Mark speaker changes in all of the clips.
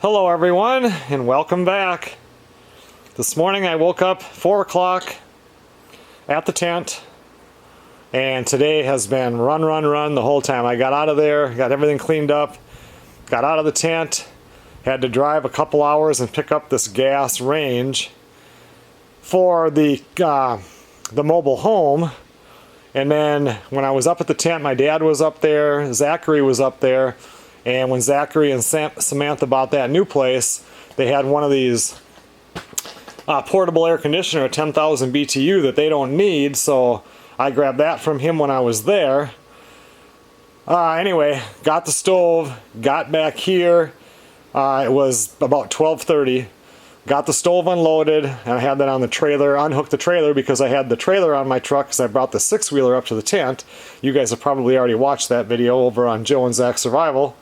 Speaker 1: Hello everyone, and welcome back. This morning I woke up 4 o'clock at the tent, and today has been run the whole time. I got out of there, got everything cleaned up, got out of the tent, had to drive a couple hours and pick up this gas range for the mobile home. And then when I was up at the tent, my dad was up there, Zachary was up there, and when Zachary and Samantha bought that new place, they had one of these portable air conditioner, 10,000 BTU, that they don't need, so I grabbed that from him when I was there. Anyway, got the stove, got back here, it was about 12:30, got the stove unloaded, and I had that on the trailer, unhooked the trailer because I had the trailer on my truck because I brought the 6-wheeler up to the tent. You guys have probably already watched that video over on Joe and Zach Survival.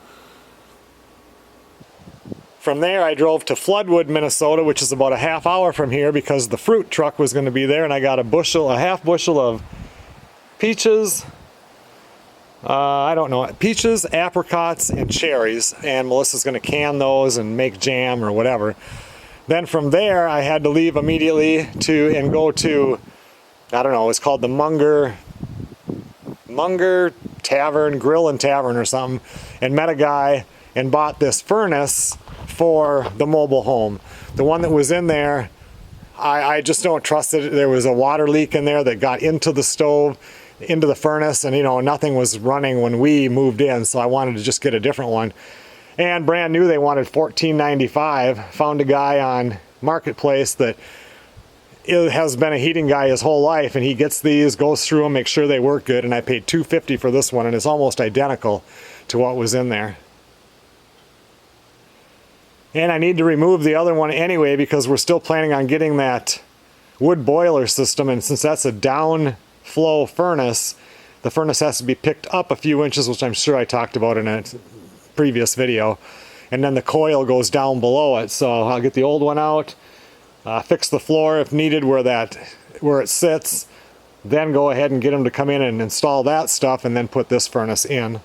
Speaker 1: From there I drove to Floodwood, Minnesota, which is about a half hour from here because the fruit truck was going to be there, and I got a half bushel of peaches, peaches, apricots, and cherries, and Melissa's going to can those and make jam or whatever. Then from there I had to leave immediately and go to, I don't know, it's called the Munger Tavern, Grill and Tavern or something, and met a guy and bought this furnace for the mobile home. The one that was in there, I just don't trust it. There was a water leak in there that got into the stove, into the furnace, and nothing was running when we moved in, so I wanted to just get a different one. And brand new, they wanted $14.95. Found a guy on Marketplace that has been a heating guy his whole life, and he gets these, goes through them, makes sure they work good, and I paid $2.50 for this one, and it's almost identical to what was in there. And I need to remove the other one anyway because we're still planning on getting that wood boiler system, and since that's a downflow furnace, the furnace has to be picked up a few inches, which I'm sure I talked about in a previous video, and then the coil goes down below it. So I'll get the old one out, fix the floor if needed where it sits, then go ahead and get them to come in and install that stuff, and then put this furnace in.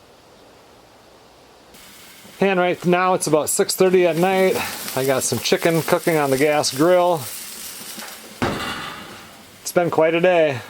Speaker 1: And right now it's about 6:30 at night. I got some chicken cooking on the gas grill. It's been quite a day.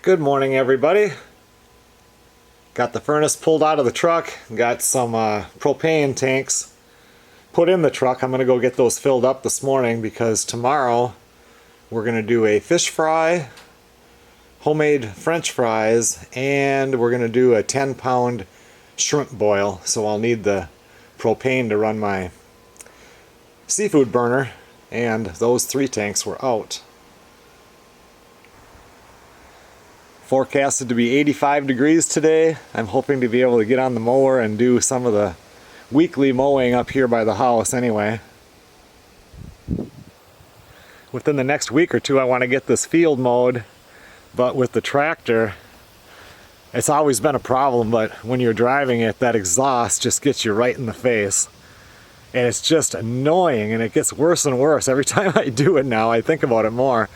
Speaker 1: Good morning, everybody. Got the furnace pulled out of the truck, got some propane tanks put in the truck. I'm going to go get those filled up this morning because tomorrow we're going to do a fish fry, homemade French fries, and we're going to do a 10-pound shrimp boil. So I'll need the propane to run my seafood burner, and those 3 tanks were out. Forecasted to be 85 degrees today. I'm hoping to be able to get on the mower and do some of the weekly mowing up here by the house anyway. Within the next week or two I want to get this field mowed, but with the tractor it's always been a problem, but when you're driving it, that exhaust just gets you right in the face. And it's just annoying, and it gets worse and worse. Every time I do it now, I think about it more.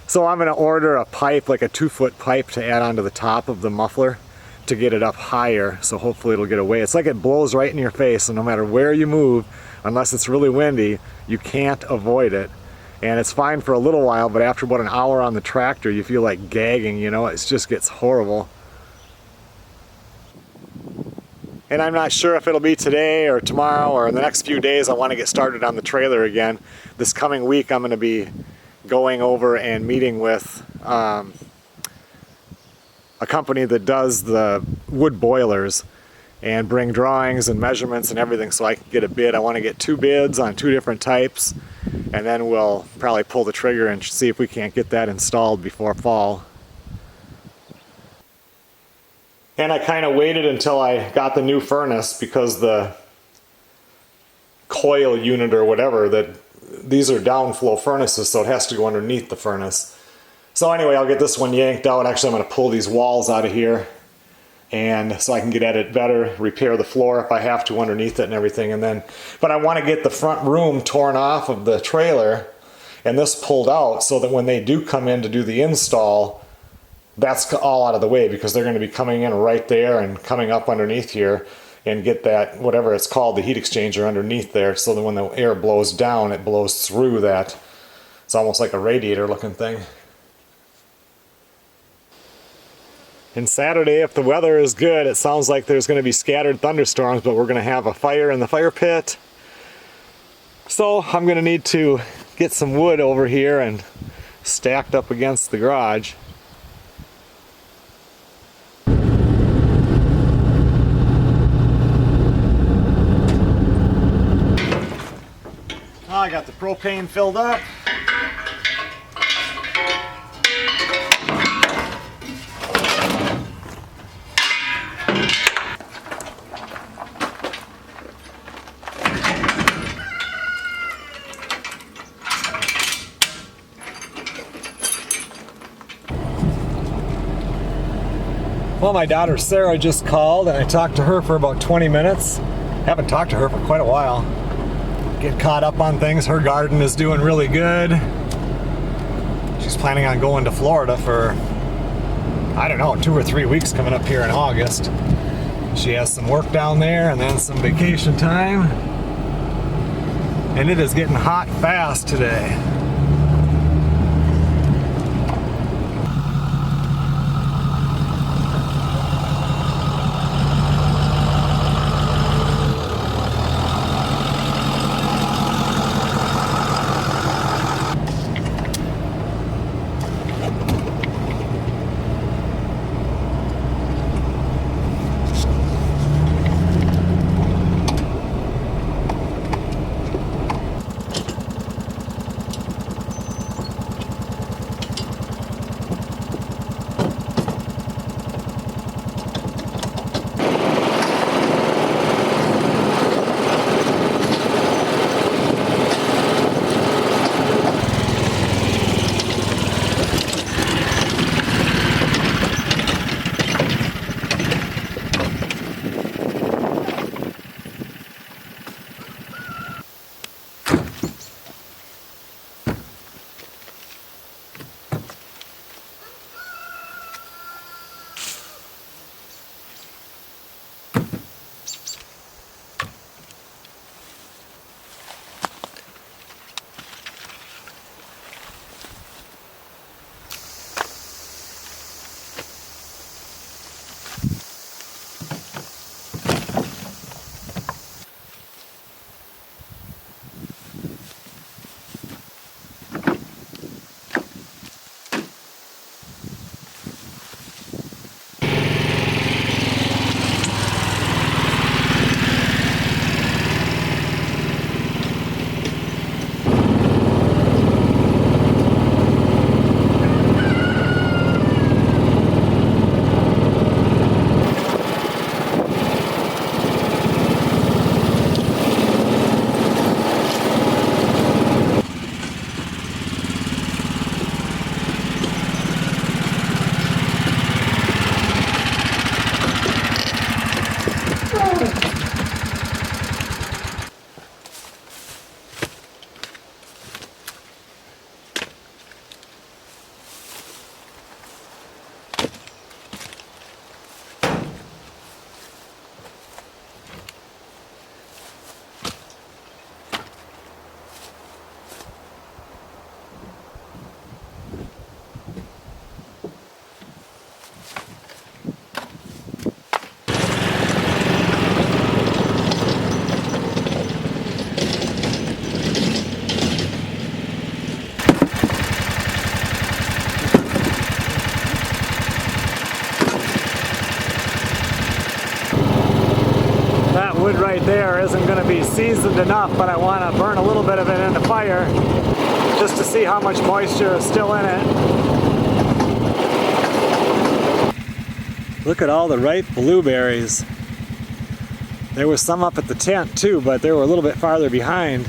Speaker 1: So I'm going to order a pipe, like a 2-foot pipe, to add onto the top of the muffler to get it up higher, so hopefully it'll get away. It's like it blows right in your face, and no matter where you move, unless it's really windy, you can't avoid it. And it's fine for a little while, but after about an hour on the tractor, you feel like gagging, it just gets horrible. And I'm not sure if it'll be today or tomorrow or in the next few days. I want to get started on the trailer again. This coming week I'm going to be going over and meeting with a company that does the wood boilers and bring drawings and measurements and everything so I can get a bid. I want to get 2 bids on 2 different types, and then we'll probably pull the trigger and see if we can't get that installed before fall. And I kind of waited until I got the new furnace because the coil unit or whatever, that these are downflow furnaces, so it has to go underneath the furnace. So anyway, I'll get this one yanked out. Actually, I'm going to pull these walls out of here, and so I can get at it better, repair the floor if I have to underneath it and everything. And then, but I want to get the front room torn off of the trailer and this pulled out so that when they do come in to do the install, that's all out of the way, because they're going to be coming in right there and coming up underneath here and get that, whatever it's called, the heat exchanger underneath there, so that when the air blows down, it blows through that. It's almost like a radiator looking thing. And Saturday, if the weather is good, it sounds like there's going to be scattered thunderstorms, but we're going to have a fire in the fire pit. So I'm going to need to get some wood over here and stacked up against the garage. I got the propane filled up. Well, my daughter Sarah just called and I talked to her for about 20 minutes. Haven't talked to her for quite a while. Get caught up on things. Her garden is doing really good. She's planning on going to Florida for, I don't know, 2 or 3 weeks coming up here in August. She has some work down there and then some vacation time. And it is getting hot fast today. Wood right there isn't going to be seasoned enough, but I want to burn a little bit of it in the fire just to see how much moisture is still in it. Look at all the ripe blueberries. There was some up at the tent too, but they were a little bit farther behind.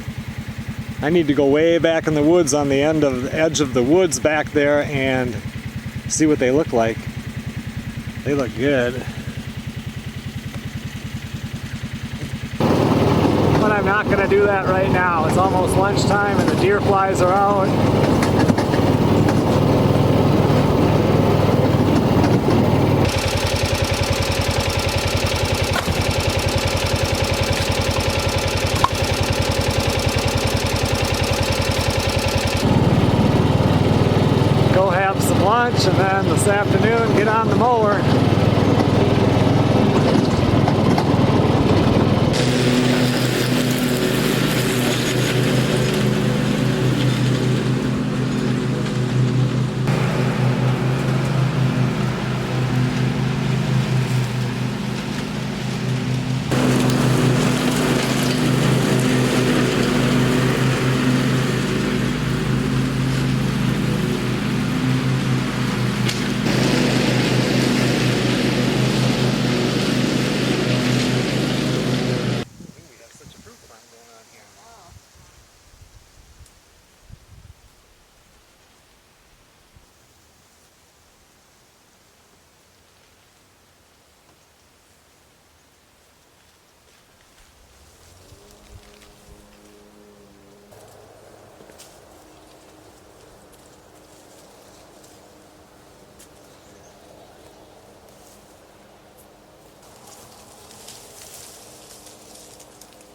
Speaker 1: I need to go way back in the woods on the edge of the woods back there and see what they look like. They look good. But I'm not going to do that right now. It's almost lunchtime and the deer flies are out. Go have some lunch and then this afternoon get on the mower.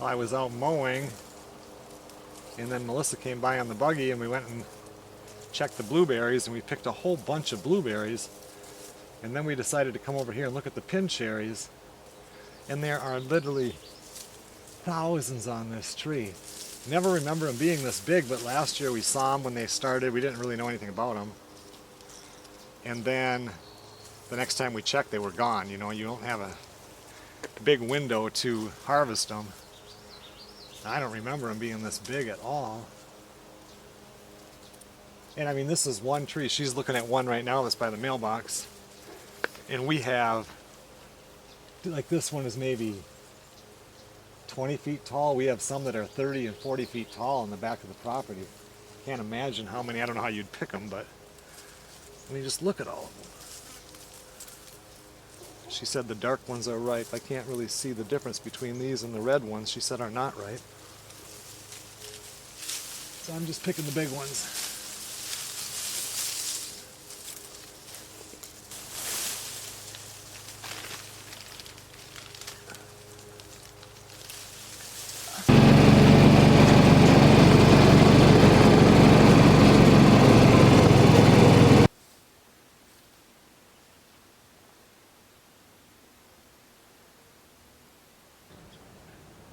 Speaker 1: I was out mowing and then Melissa came by on the buggy and we went and checked the blueberries and we picked a whole bunch of blueberries, and then we decided to come over here and look at the pin cherries, and there are literally thousands on this tree. Never remember them being this big, but last year we saw them when they started. We didn't really know anything about them, and then the next time we checked they were gone. You know, you don't have a big window to harvest them. I don't remember them being this big at all. And I mean, this is one tree. She's looking at one right now that's by the mailbox. And we have, like this one is maybe 20 feet tall. We have some that are 30 and 40 feet tall in the back of the property. Can't imagine how many. I don't know how you'd pick them, but I mean, just look at all of them. She said the dark ones are ripe. I can't really see the difference between these and the red ones. She said are not ripe. So I'm just picking the big ones.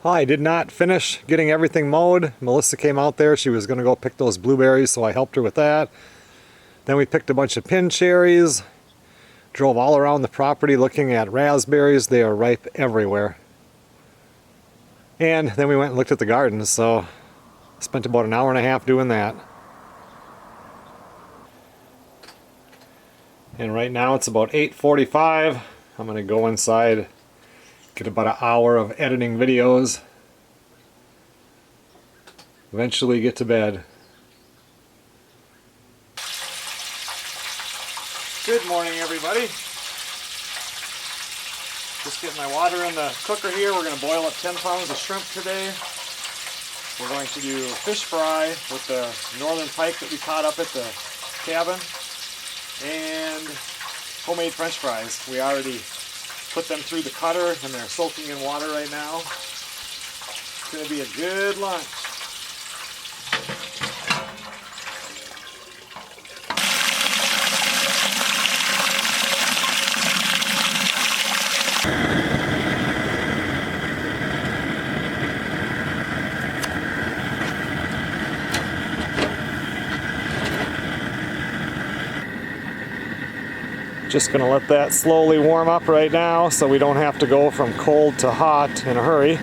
Speaker 1: I did not finish getting everything mowed. Melissa came out there. She was going to go pick those blueberries, so I helped her with that. Then we picked a bunch of pin cherries. Drove all around the property looking at raspberries. They are ripe everywhere. And then we went and looked at the gardens, so spent about an hour and a half doing that. And right now it's about 8:45. I'm going to go inside, get about an hour of editing videos, eventually get to bed. Good morning, everybody. Just getting my water in the cooker here. We're going to boil up 10 pounds of shrimp today. We're going to do fish fry with the northern pike that we caught up at the cabin, and homemade french fries. We already put them through the cutter and they're soaking in water right now. It's going to be a good lunch. Just going to let that slowly warm up right now so we don't have to go from cold to hot in a hurry.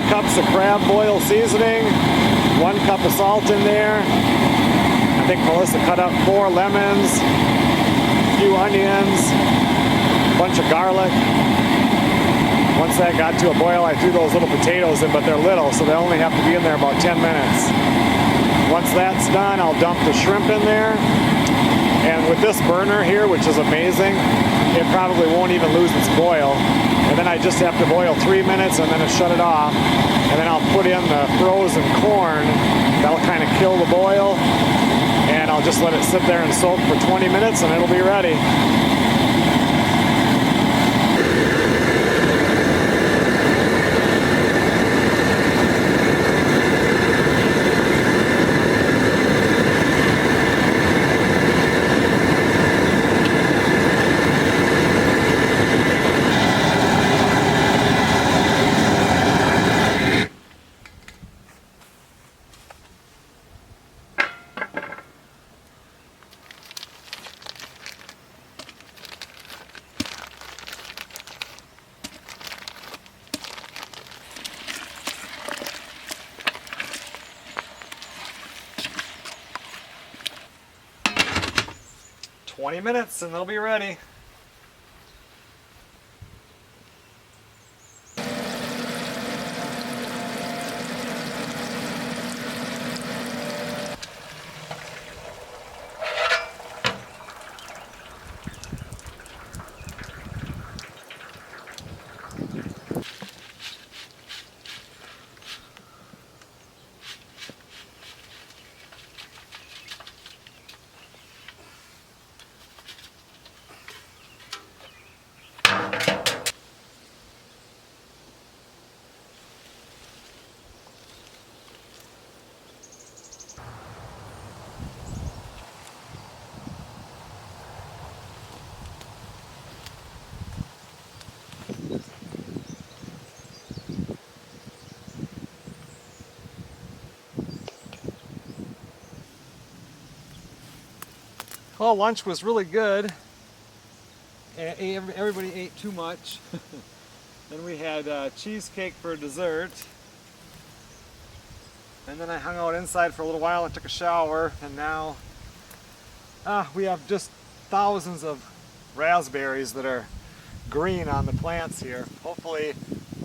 Speaker 1: cups of crab boil seasoning, 1 cup of salt in there. I think Melissa cut up 4 lemons, a few onions, a bunch of garlic. Once that got to a boil, I threw those little potatoes in, but they're little, so they only have to be in there about 10 minutes. Once that's done, I'll dump the shrimp in there. And with this burner here, which is amazing, it probably won't even lose its boil. And then I just have to boil 3 minutes and then I shut it off. And then I'll put in the frozen corn. That'll kind of kill the boil. And I'll just let it sit there and soak for 20 minutes and it'll be ready. 20 minutes and they'll be ready. Well, lunch was really good. Everybody ate too much. Then we had cheesecake for dessert. And then I hung out inside for a little while and took a shower. And now we have just thousands of raspberries that are green on the plants here. Hopefully,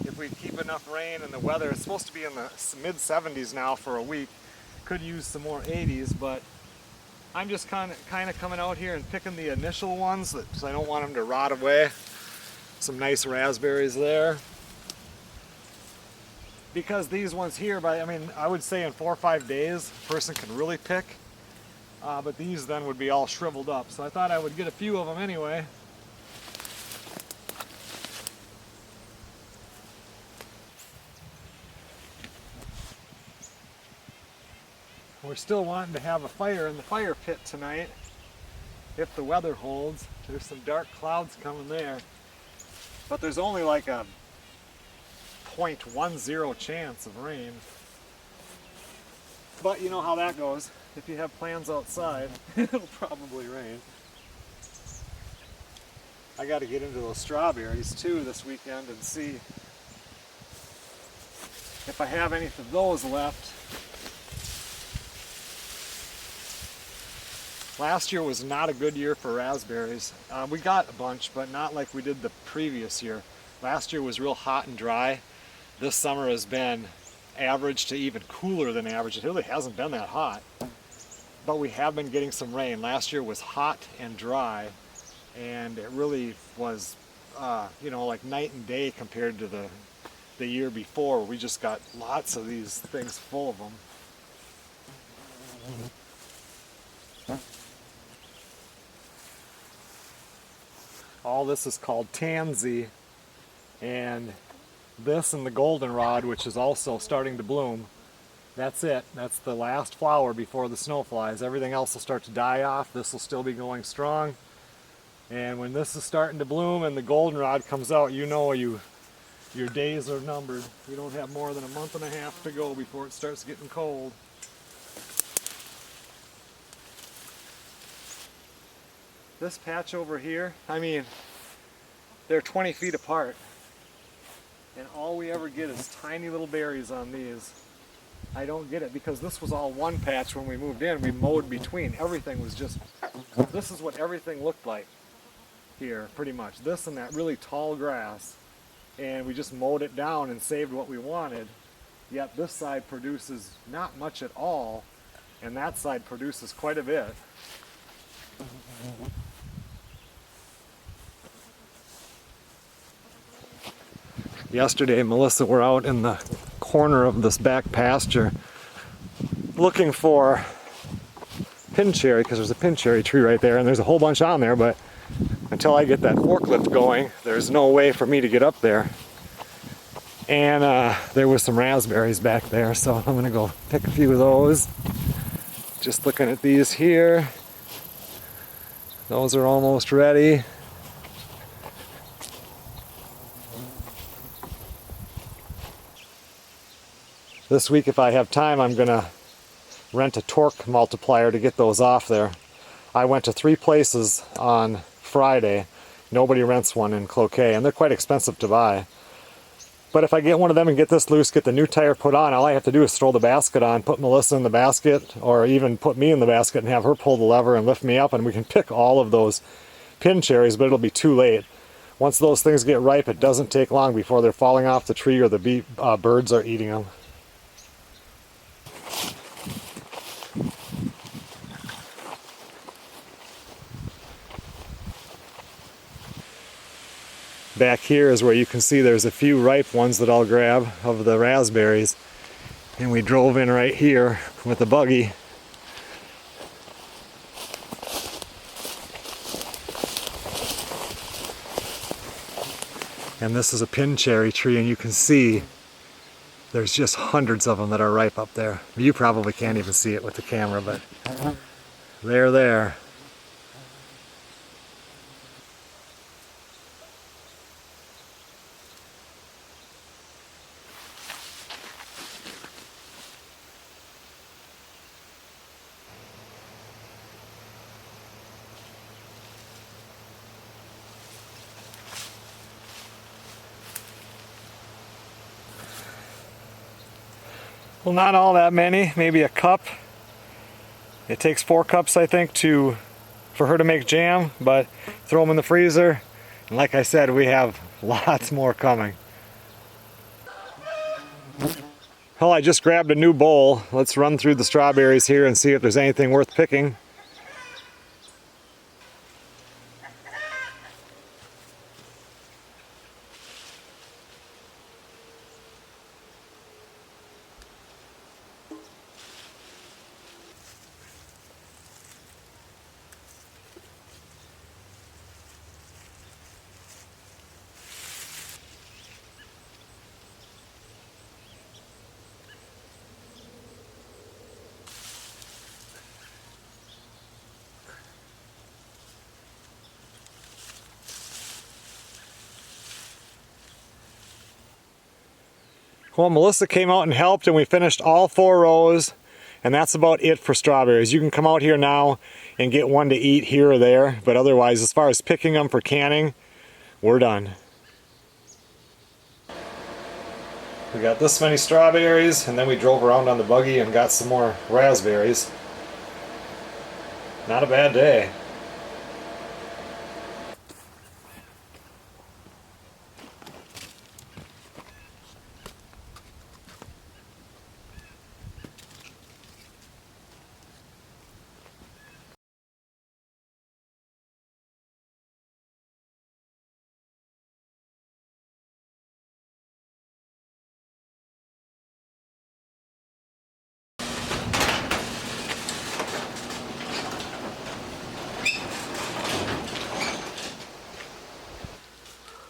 Speaker 1: if we keep enough rain and the weather, it's supposed to be in the mid 70s now for a week. Could use some more 80s, but I'm just kind of coming out here and picking the initial ones because I don't want them to rot away. Some nice raspberries there. Because these ones here, I would say in 4 or 5 days, a person can really pick. But these then would be all shriveled up. So I thought I would get a few of them anyway. We're still wanting to have a fire in the fire pit tonight, if the weather holds. There's some dark clouds coming there, but there's only like a 0.10 chance of rain. But you know how that goes. If you have plans outside, it'll probably rain. I got to get into those strawberries too this weekend and see if I have any of those left. Last year was not a good year for raspberries. We got a bunch, but not like we did the previous year. Last year was real hot and dry. This summer has been average to even cooler than average. It really hasn't been that hot, but we have been getting some rain. Last year was hot and dry, and it really was, like night and day compared to the year before. We just got lots of these things full of them. All this is called tansy, and this and the goldenrod, which is also starting to bloom, that's it. That's the last flower before the snow flies. Everything else will start to die off. This will still be going strong. And when this is starting to bloom and the goldenrod comes out, you know your days are numbered. You don't have more than a month and a half to go before it starts getting cold. This patch over here, they're 20 feet apart. And all we ever get is tiny little berries on these. I don't get it because this was all one patch when we moved in. We mowed between. Everything was just, this is what everything looked like here, pretty much. This and that really tall grass. And we just mowed it down and saved what we wanted. Yet this side produces not much at all, and that side produces quite a bit. Yesterday, Melissa were out in the corner of this back pasture looking for pin cherry, because there's a pin cherry tree right there, and there's a whole bunch on there, but until I get that forklift going, there's no way for me to get up there. And there was some raspberries back there, so I'm gonna go pick a few of those. Just looking at these here. Those are almost ready. This week, if I have time, I'm gonna rent a torque multiplier to get those off there. I went to 3 places on Friday. Nobody rents one in Cloquet, and they're quite expensive to buy. But if I get one of them and get this loose, get the new tire put on, all I have to do is throw the basket on, put Melissa in the basket, or even put me in the basket and have her pull the lever and lift me up, and we can pick all of those pin cherries, but it'll be too late. Once those things get ripe, it doesn't take long before they're falling off the tree or the birds are eating them. Back here is where you can see there's a few ripe ones that I'll grab of the raspberries. And we drove in right here with the buggy. And this is a pin cherry tree, and you can see there's just hundreds of them that are ripe up there. You probably can't even see it with the camera, but they're there. Well, not all that many, maybe a cup. It takes 4 cups, I think, for her to make jam, but throw them in the freezer. And like I said, we have lots more coming. Well, I just grabbed a new bowl. Let's run through the strawberries here and see if there's anything worth picking. Well, Melissa came out and helped, and we finished all 4 rows, and that's about it for strawberries. You can come out here now and get one to eat here or there, but otherwise, as far as picking them for canning, we're done. We got this many strawberries, and then we drove around on the buggy and got some more raspberries. Not a bad day.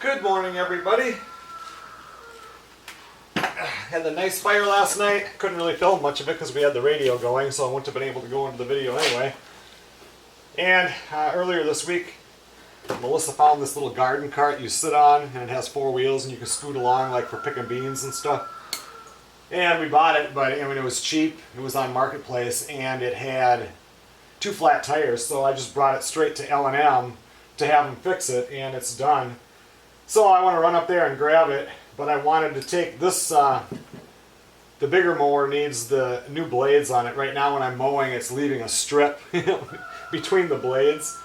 Speaker 1: Good morning, everybody. Had the nice fire last night. Couldn't really film much of it because we had the radio going, so I wouldn't have been able to go into the video anyway. And earlier this week, Melissa found this little garden cart you sit on, and it has 4 wheels, and you can scoot along like for picking beans and stuff. And we bought it, but I mean, it was cheap. It was on Marketplace, and it had 2 flat tires, so I just brought it straight to L&M to have them fix it, and it's done. So I want to run up there and grab it. but I wanted to take this, the bigger mower needs the new blades on it. Right now when I'm mowing, it's leaving a strip between the blades.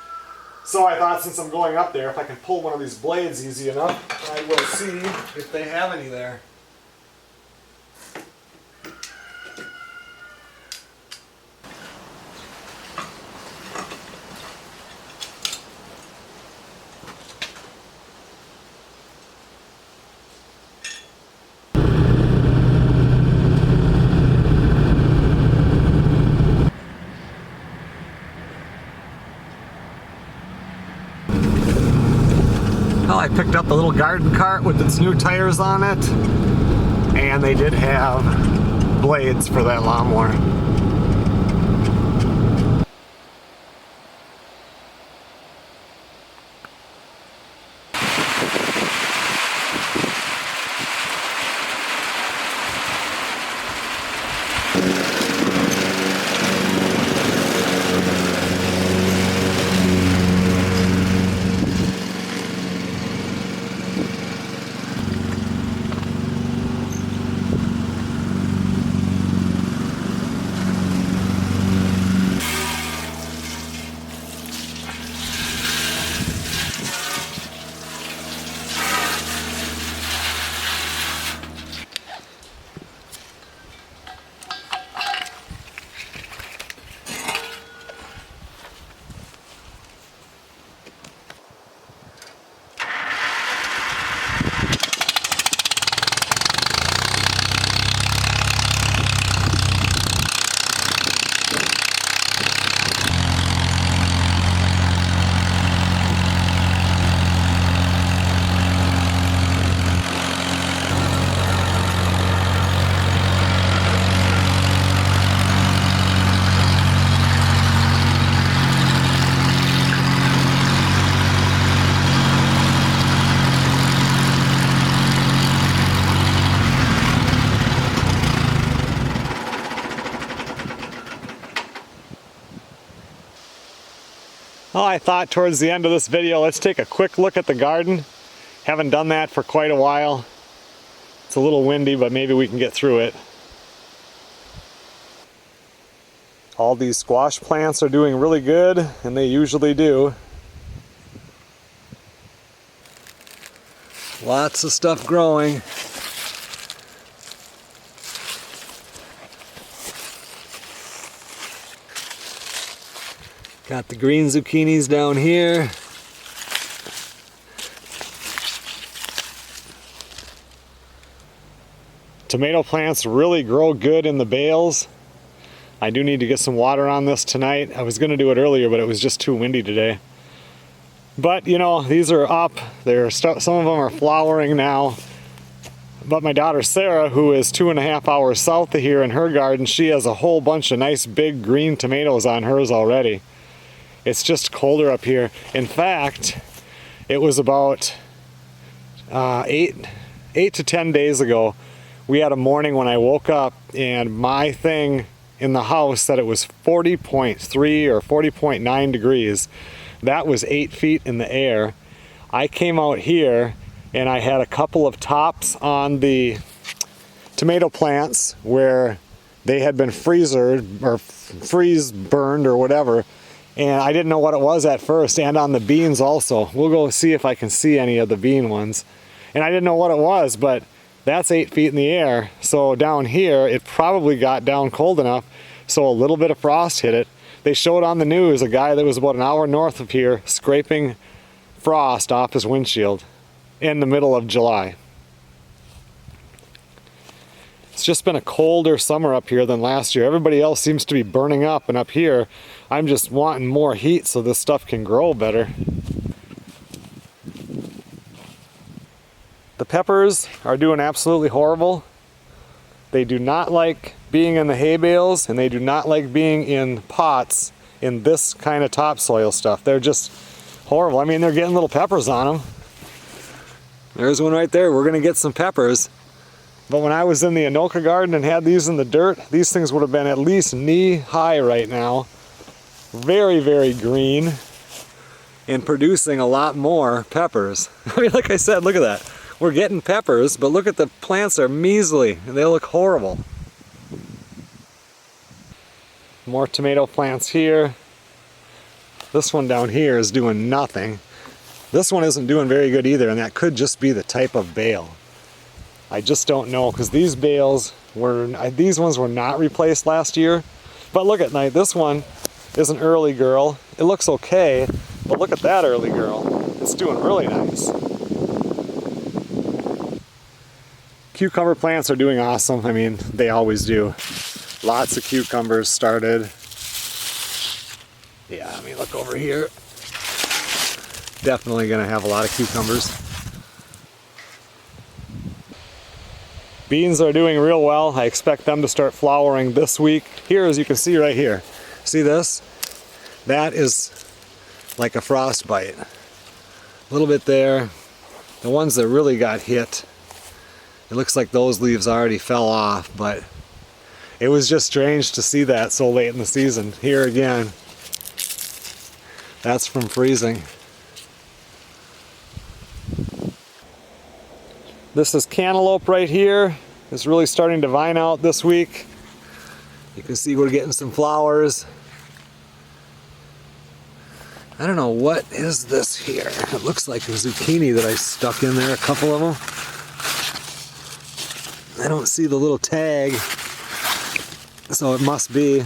Speaker 1: So I thought, since I'm going up there, if I can pull one of these blades easy enough, I will see if they have any there. Well, I picked up the little garden cart with its new tires on it, and they did have blades for that lawnmower. Well, I thought towards the end of this video, let's take a quick look at the garden. Haven't done that for quite a while. It's a little windy, but maybe we can get through it. All these squash plants are doing really good, and they usually do. Lots of stuff growing. Got the green zucchinis down here. Tomato plants really grow good in the bales. I do need to get some water on this tonight. I was going to do it earlier, but it was just too windy today. But you know, these are up. Some of them are flowering now. But my daughter Sarah, who is 2.5 hours south of here in her garden, she has a whole bunch of nice big green tomatoes on hers already. It's just colder up here. In fact, it was about 8 to 10 days ago. We had a morning when I woke up and my thing in the house said it was 40.3 or 40.9 degrees. That was 8 feet in the air. I came out here and I had a couple of tops on the tomato plants where they had been freeze burned or whatever. And I didn't know what it was at first, and on the beans also. We'll go see if I can see any of the bean ones. And I didn't know what it was, but that's 8 feet in the air. So down here, it probably got down cold enough, so a little bit of frost hit it. They showed on the news a guy that was about an hour north of here scraping frost off his windshield in the middle of July. It's just been a colder summer up here than last year. Everybody else seems to be burning up, and up here I'm just wanting more heat so this stuff can grow better. The peppers are doing absolutely horrible. They do not like being in the hay bales, and they do not like being in pots in this kind of topsoil stuff. They're just horrible. I mean, they're getting little peppers on them. There's one right there. We're gonna get some peppers. But when I was in the Anoka garden and had these in the dirt, these things would have been at least knee high right now. Very, very green and producing a lot more peppers. I mean, like I said, look at that. We're getting peppers, but look at the plants are measly and they look horrible. More tomato plants here. This one down here is doing nothing. This one isn't doing very good either, and that could just be the type of bale. I just don't know, because these bales these ones were not replaced last year. But look at this one is an early girl. It looks okay, but look at that early girl. It's doing really nice. Cucumber plants are doing awesome. I mean, they always do. Lots of cucumbers started. Yeah, I mean, look over here. Definitely gonna have a lot of cucumbers. Beans are doing real well. I expect them to start flowering this week. Here, as you can see right here. See this? That is like a frostbite. A little bit there. The ones that really got hit, it looks like those leaves already fell off, but it was just strange to see that so late in the season. Here again, that's from freezing. This is cantaloupe right here. It's really starting to vine out this week. You can see we're getting some flowers. I don't know, what is this here? It looks like a zucchini that I stuck in there, a couple of them. I don't see the little tag, so it must be.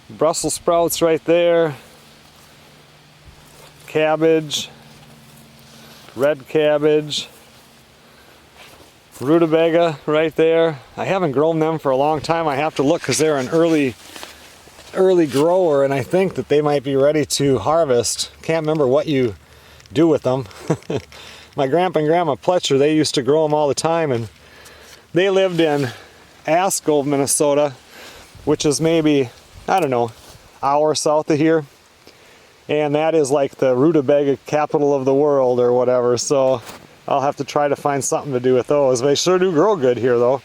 Speaker 1: Brussels sprouts right there. Cabbage. Red cabbage. Rutabaga right there. I haven't grown them for a long time. I have to look because they're an early grower, and I think that they might be ready to harvest. Can't remember what you do with them. My grandpa and grandma Pletcher, they used to grow them all the time, and they lived in Askell, Minnesota, which is maybe, I don't know, hour south of here. And that is like the rutabaga capital of the world or whatever, so I'll have to try to find something to do with those. They sure do grow good here though.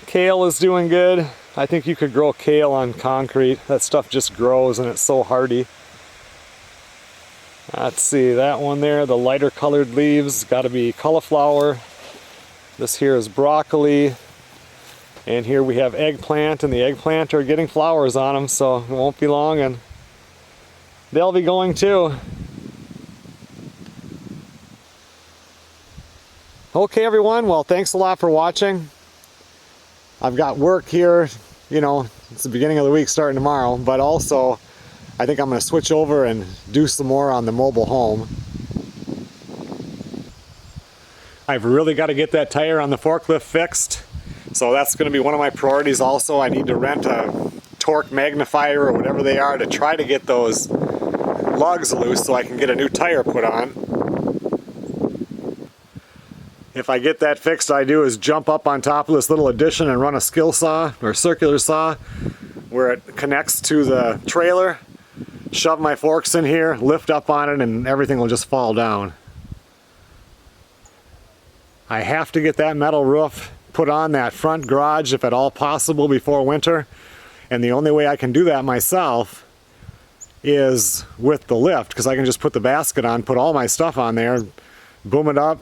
Speaker 1: Kale is doing good. I think you could grow kale on concrete. That stuff just grows and it's so hardy. Let's see, that one there, the lighter colored leaves, got to be cauliflower. This here is broccoli. And here we have eggplant, and the eggplant are getting flowers on them, so it won't be long and they'll be going too. Okay everyone, well thanks a lot for watching. I've got work here, you know, it's the beginning of the week starting tomorrow, but also I think I'm going to switch over and do some more on the mobile home. I've really got to get that tire on the forklift fixed. So that's going to be one of my priorities also. I need to rent a torque magnifier or whatever they are to try to get those lugs loose so I can get a new tire put on. If I get that fixed, I do is jump up on top of this little addition and run a skill saw or circular saw where it connects to the trailer, shove my forks in here, lift up on it, and everything will just fall down. I have to get that metal roof put on that front garage if at all possible before winter, and the only way I can do that myself is with the lift, because I can just put the basket on, put all my stuff on there, boom it up,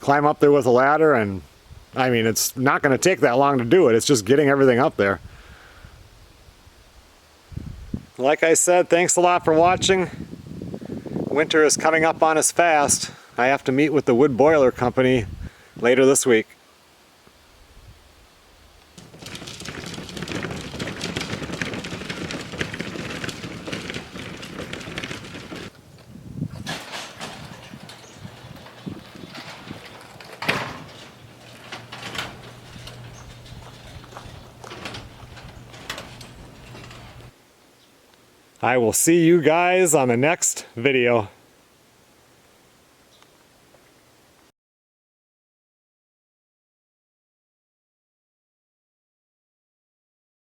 Speaker 1: climb up there with a ladder, and I mean it's not going to take that long to do it. It's just getting everything up there. Like I said, thanks a lot for watching. Winter is coming up on us fast. I have to meet with the wood boiler company later this week. I will see you guys on the next video.